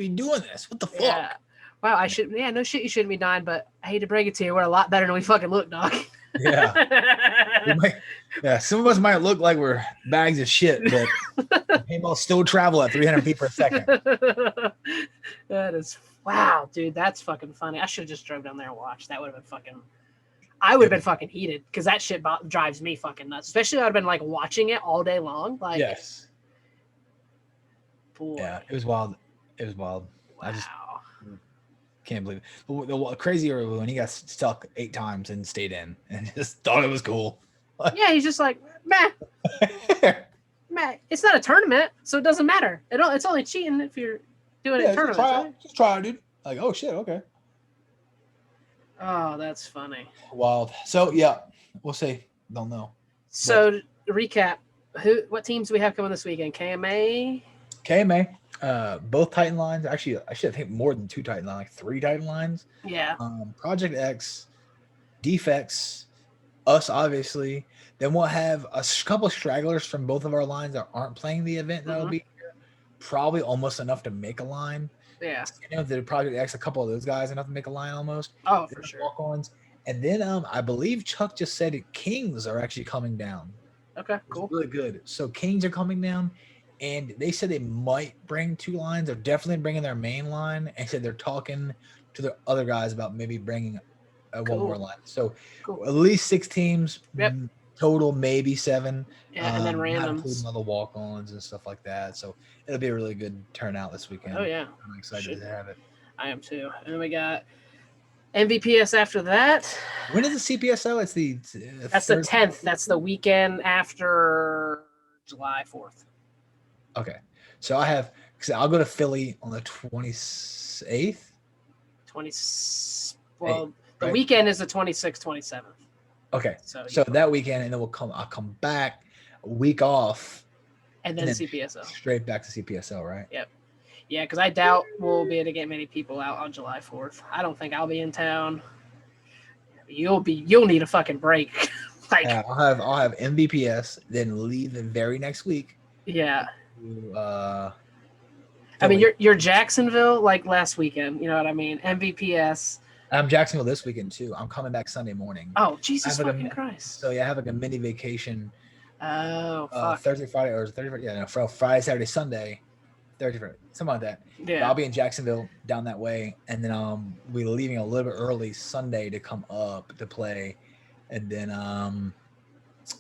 be doing this. What the fuck? Yeah. Wow, no shit, you shouldn't be dying, but I hate to break it to you, we're a lot better than we fucking look, dog. Yeah. Some of us might look like we're bags of shit, but people still travel at 300 feet per second. That is, wow, dude, that's fucking funny. I should have just drove down there and watched. That would have been fucking, I would have been fucking heated because that shit drives me fucking nuts. Especially if I'd been like watching it all day long. Like, yes. Boy. Yeah, it was wild. Wow. I just can't believe it. The crazier when he got stuck 8 times and stayed in and just thought it was cool. Yeah, he's just like, meh. It's not a tournament, so it doesn't matter. It's only cheating if you're doing it in tournaments. Right? Just try it, dude. Like, oh shit, okay. Oh, that's funny. Wild. So yeah, we'll see. Don't know. So recap, what teams do we have coming this weekend? KMA. Both Titan lines. Actually, I should think more than 2 Titan lines, like 3 Titan lines. Yeah. Project X, Defects, us obviously. Then we'll have a couple stragglers from both of our lines that aren't playing the event that'll be here. Probably almost enough to make a line. Yeah. You know, the Project X, a couple of those guys enough to make a line almost. Oh, for sure. Walk-ons. And then I believe Chuck just said Kings are actually coming down. Okay, cool. It's really good. So Kings are coming down. And they said they might bring 2 lines. They're definitely bringing their main line. And said they're talking to the other guys about maybe bringing one more line. So at least 6 teams total, maybe 7. Yeah, and then randoms. Including all the walk-ons and stuff like that. So it'll be a really good turnout this weekend. Oh, yeah. I'm excited to have it. I am too. And then we got MVPS after that. When is the CPSO? It's the that's the 10th. That's the weekend after July 4th. Okay, so I'll go to Philly on the 28th. 20. Well, the weekend is the 26th, 27th. Okay, so that weekend, and then I'll come back a week off, and then CPSO. Straight back to CPSO, right? Yep. Yeah, because I doubt we'll be able to get many people out on July 4th. I don't think I'll be in town. You'll need a fucking break. I'll have MVPS, then leave the very next week. Yeah. I mean, you're Jacksonville like last weekend. You know what I mean? MVPS. I'm Jacksonville this weekend too. I'm coming back Sunday morning. Oh, Jesus fucking Christ! So yeah, I have like a mini vacation. Oh, fuck. Thursday, Friday, or Thursday, Friday, yeah, no, Friday, Saturday, Sunday, Thursday, Friday, something like that. Yeah, but I'll be in Jacksonville down that way, and then we're leaving a little bit early Sunday to come up to play, and then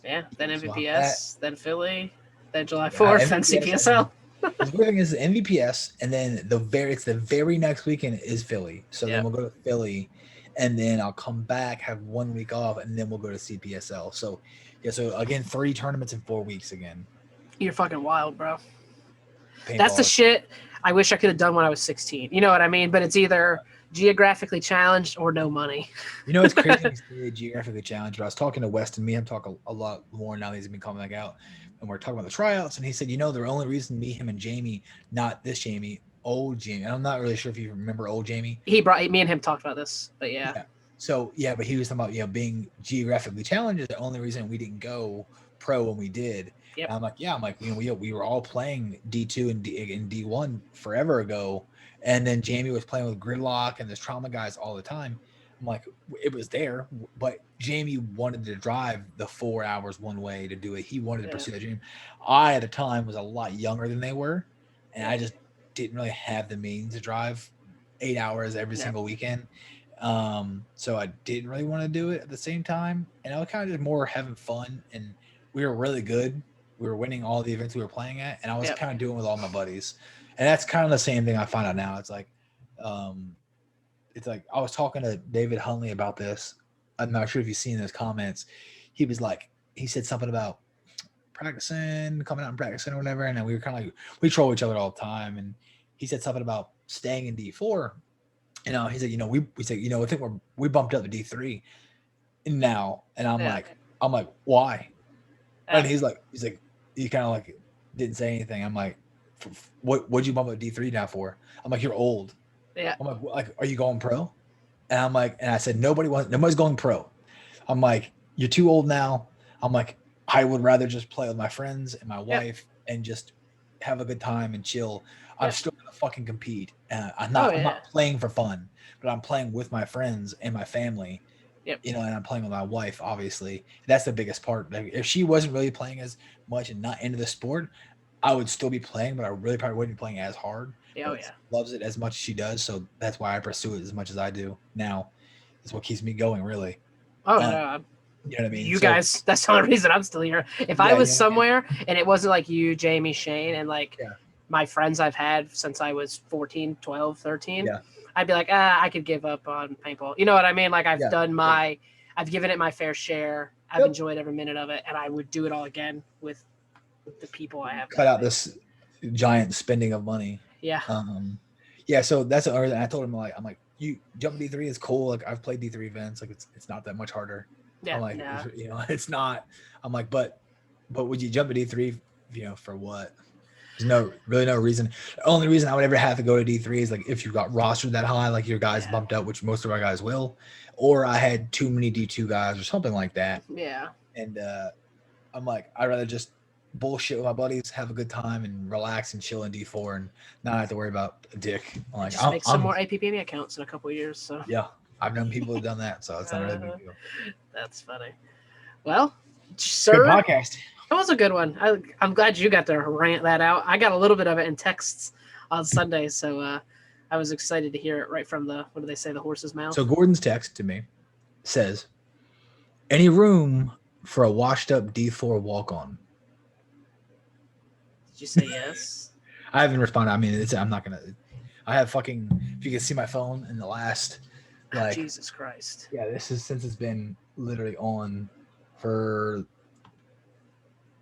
then MVPS, then Philly, then July 4th, then CPSL. The weird thing is MVPS, and then it's the very next weekend is Philly. So then we'll go to Philly, and then I'll come back, have 1 week off, and then we'll go to CPSL. So yeah, so again, 3 tournaments in 4 weeks again. You're fucking wild, bro. That's the shit I wish I could have done when I was 16. You know what I mean? But it's either geographically challenged or no money. You know, it's crazy to say geographically challenged. But I was talking to West and me. I'm talking a lot more now that he's been coming out. And we're talking about the tryouts. And he said, the only reason me, him, and Jamie, not this Jamie, old Jamie. And I'm not really sure if you remember old Jamie. Me and him talked about this, but yeah. So, but he was talking about, being geographically challenged is the only reason we didn't go pro when we did. Yep. And I'm like, we were all playing D2 and D1 forever ago. And then Jamie was playing with Gridlock and the trauma guys all the time. I'm like, it was there, but Jamie wanted to drive the 4 hours one way to do it. He wanted to pursue that dream. I, at the time, was a lot younger than they were. And I just didn't really have the means to drive 8 hours every single weekend. So I didn't really want to do it at the same time. And I was kind of just more having fun. And we were really good. We were winning all the events we were playing at. And I was kind of doing it with all my buddies. And that's kind of the same thing I find out now. It's like I was talking to David Hunley about this. I'm not sure if you've seen those comments. He said something about practicing, coming out and practicing or whatever. And then we were kind of like, we troll each other all the time. And he said something about staying in D4. And he said, I think we bumped up to D3 now. And I'm like, why? And he's like, he kind of like didn't say anything. I'm like, what'd you bump up D3 now for? I'm like, you're old. Yeah. I'm like, are you going pro? And I'm like, and I said, nobody's going pro. I'm like, you're too old now. I'm like, I would rather just play with my friends and my wife and just have a good time and chill. I'm still gonna fucking compete. I'm not playing for fun, but I'm playing with my friends and my family. Yep. And I'm playing with my wife, obviously. That's the biggest part. Like, if she wasn't really playing as much and not into the sport, I would still be playing, but I really probably wouldn't be playing as hard. Loves it as much as she does, so that's why I pursue it as much as I do now. It's what keeps me going, really. Oh, no. You know what I mean? You guys, that's the only reason I'm still here. If I was somewhere and it wasn't like you, Jamie, Shane, and like my friends I've had since I was 14, 12, 13, I'd be like, I could give up on paintball. You know what I mean? Like I've done I've given it my fair share. I've enjoyed every minute of it, and I would do it all again with the people I have. Cut out this giant spending of money. Yeah. So that's the other thing. I told him, I'm like, you jump D3 is cool. Like I've played D3 events. Like it's not that much harder. Yeah. I'm like, it's not. I'm like, but would you jump to D3, for what? There's really no reason. The only reason I would ever have to go to D3 is like if you got rostered that high, like your guys bumped up, which most of our guys will, or I had too many D2 guys or something like that. Yeah. And I'm like, I'd rather just bullshit with my buddies, have a good time, and relax and chill in D4 and not have to worry about a dick. Like, just make some more APPME accounts in a couple of years. So yeah, I've known people who've done that, so it's not really a big deal. That's funny. Well, sir, good podcast. That was a good one. I'm glad you got to rant that out. I got a little bit of it in texts on Sunday, so I was excited to hear it right from the horse's mouth. So Gordon's text to me says, "Any room for a washed-up D4 walk-on?" Did you say yes? I haven't responded. I mean, I'm not gonna. I have fucking. If you can see my phone in the last Like, Jesus Christ. Yeah, this is since it's been literally on for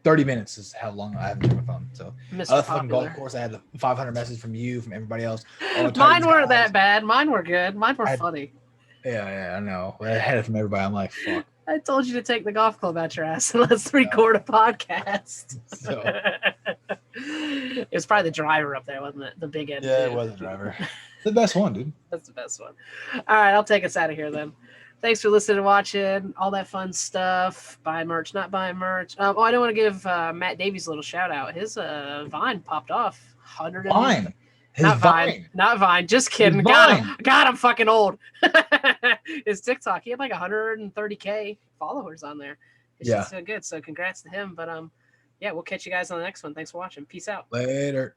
30 minutes is how long I haven't checked my phone. So Mr. fucking Popular. golf course, I had 500 messages from you, from everybody else. Mine weren't that bad. Mine were good. Mine were funny. Yeah, I know. I had it from everybody. I'm like, fuck. I told you to take the golf club out your ass and let's record a podcast. So it was probably the driver up there, wasn't it? The big end. Yeah, it was the driver. The best one, dude. That's the best one. All right, I'll take us out of here then. Thanks for listening and watching. All that fun stuff. Buy merch, not buying merch. I don't want to give Matt Davies a little shout out. His Vine popped off. Vine. Not Vine. Not Vine. Just kidding. God, I'm fucking old. His TikTok. He had like 130K followers on there. It's just so good. So congrats to him. But yeah, we'll catch you guys on the next one. Thanks for watching. Peace out. Later.